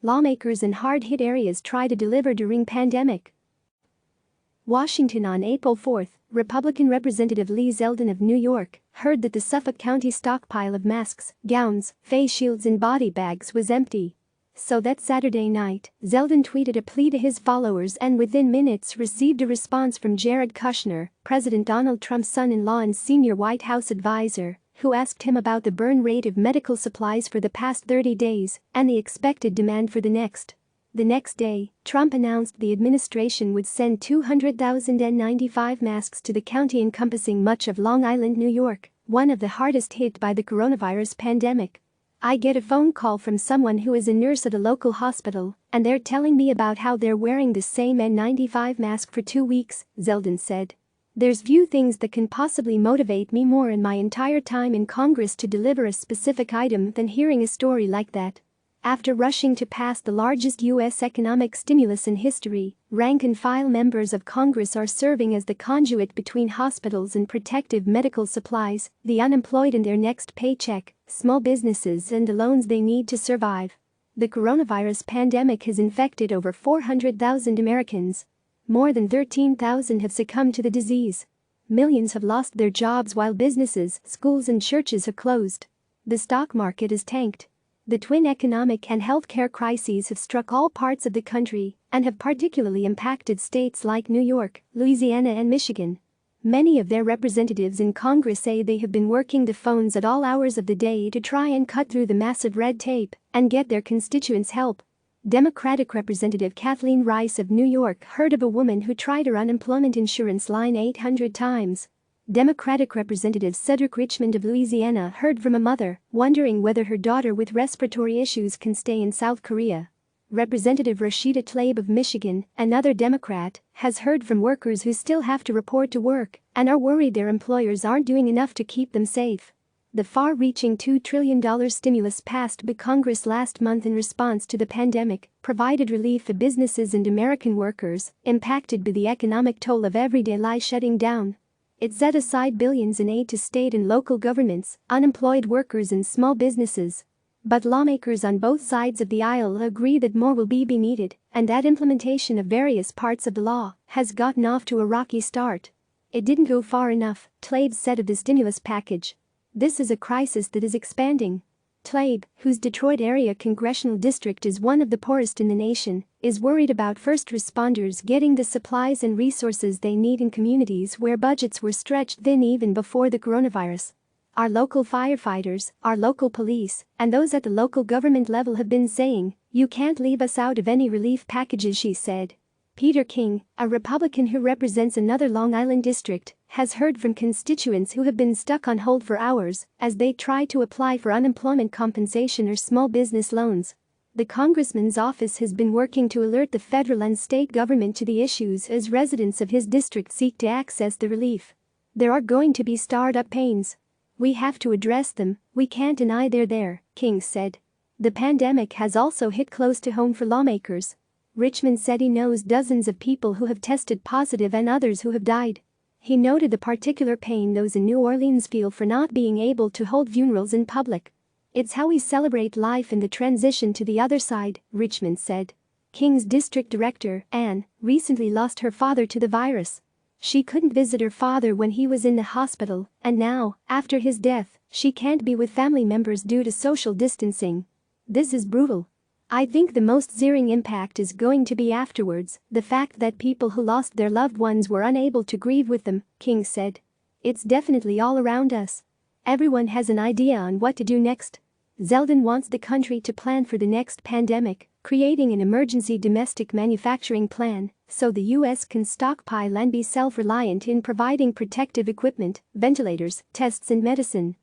Lawmakers in hard-hit areas try to deliver during pandemic. Washington on April 4, Republican Representative Lee Zeldin of New York heard that the Suffolk County stockpile of masks, gowns, face shields and body bags was empty. So that Saturday night, Zeldin tweeted a plea to his followers and within minutes received a response from Jared Kushner, President Donald Trump's son-in-law and senior White House advisor, who asked him about the burn rate of medical supplies for the past 30 days and the expected demand for the next. The next day, Trump announced the administration would send 200,095 masks to the county encompassing much of Long Island, New York, one of the hardest hit by the coronavirus pandemic. I get a phone call from someone who is a nurse at a local hospital, and they're telling me about how they're wearing the same N95 mask for 2 weeks, Zeldin said. There's few things that can possibly motivate me more in my entire time in Congress to deliver a specific item than hearing a story like that. After rushing to pass the largest U.S. economic stimulus in history, rank-and-file members of Congress are serving as the conduit between hospitals and protective medical supplies, the unemployed and their next paycheck, small businesses and the loans they need to survive. The coronavirus pandemic has infected over 400,000 Americans. More than 13,000 have succumbed to the disease. Millions have lost their jobs while businesses, schools and churches have closed. The stock market has tanked. The twin economic and healthcare crises have struck all parts of the country and have particularly impacted states like New York, Louisiana and Michigan. Many of their representatives in Congress say they have been working the phones at all hours of the day to try and cut through the massive red tape and get their constituents help. Democratic Representative Kathleen Rice of New York heard of a woman who tried her unemployment insurance line 800 times. Democratic Representative Cedric Richmond of Louisiana heard from a mother wondering whether her daughter with respiratory issues can stay in South Korea. Representative Rashida Tlaib of Michigan, another Democrat, has heard from workers who still have to report to work and are worried their employers aren't doing enough to keep them safe. The far-reaching $2 trillion stimulus passed by Congress last month in response to the pandemic provided relief for businesses and American workers impacted by the economic toll of everyday life shutting down. It set aside billions in aid to state and local governments, unemployed workers and small businesses. But lawmakers on both sides of the aisle agree that more will be needed and that implementation of various parts of the law has gotten off to a rocky start. It didn't go far enough, Tlaib said of the stimulus package. This is a crisis that is expanding. Tlaib, whose Detroit area congressional district is one of the poorest in the nation, is worried about first responders getting the supplies and resources they need in communities where budgets were stretched thin even before the coronavirus. Our local firefighters, our local police, and those at the local government level have been saying, "You can't leave us out of any relief packages," she said. Peter King, a Republican who represents another Long Island district, has heard from constituents who have been stuck on hold for hours as they try to apply for unemployment compensation or small business loans. The congressman's office has been working to alert the federal and state government to the issues as residents of his district seek to access the relief. There are going to be startup pains. We have to address them, we can't deny they're there, King said. The pandemic has also hit close to home for lawmakers. Richmond said he knows dozens of people who have tested positive and others who have died. He noted the particular pain those in New Orleans feel for not being able to hold funerals in public. It's how we celebrate life in the transition to the other side, Richmond said. King's district director, Anne, recently lost her father to the virus. She couldn't visit her father when he was in the hospital, and now, after his death, she can't be with family members due to social distancing. This is brutal. I think the most searing impact is going to be afterwards, the fact that people who lost their loved ones were unable to grieve with them, King said. It's definitely all around us. Everyone has an idea on what to do next. Zeldin wants the country to plan for the next pandemic, creating an emergency domestic manufacturing plan so the U.S. can stockpile and be self-reliant in providing protective equipment, ventilators, tests and medicine.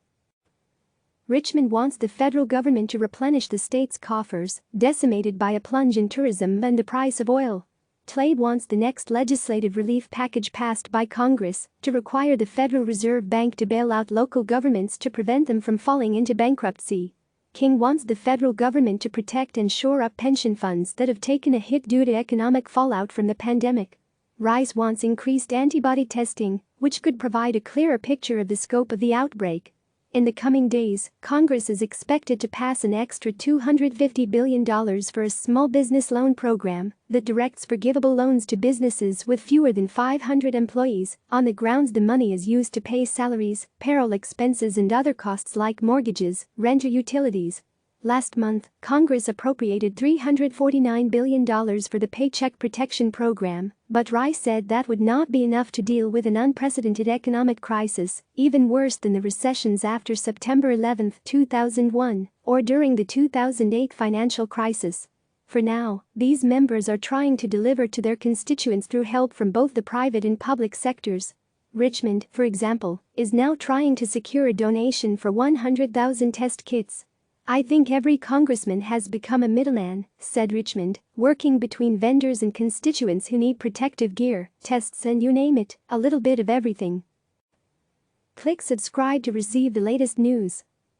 Richmond wants the federal government to replenish the state's coffers, decimated by a plunge in tourism and the price of oil. Tlaib wants the next legislative relief package passed by Congress to require the Federal Reserve Bank to bail out local governments to prevent them from falling into bankruptcy. King wants the federal government to protect and shore up pension funds that have taken a hit due to economic fallout from the pandemic. Rice wants increased antibody testing, which could provide a clearer picture of the scope of the outbreak. In the coming days, Congress is expected to pass an extra $250 billion for a small business loan program that directs forgivable loans to businesses with fewer than 500 employees, on the grounds the money is used to pay salaries, payroll expenses and other costs like mortgages, rent or utilities. Last month, Congress appropriated $349 billion for the Paycheck Protection Program, but Rice said that would not be enough to deal with an unprecedented economic crisis, even worse than the recessions after September 11, 2001, or during the 2008 financial crisis. For now, these members are trying to deliver to their constituents through help from both the private and public sectors. Richmond, for example, is now trying to secure a donation for 100,000 test kits. "I think every congressman has become a middleman," said Richmond, working between vendors and constituents who need protective gear, tests and you name it, a little bit of everything. Click subscribe to receive the latest news.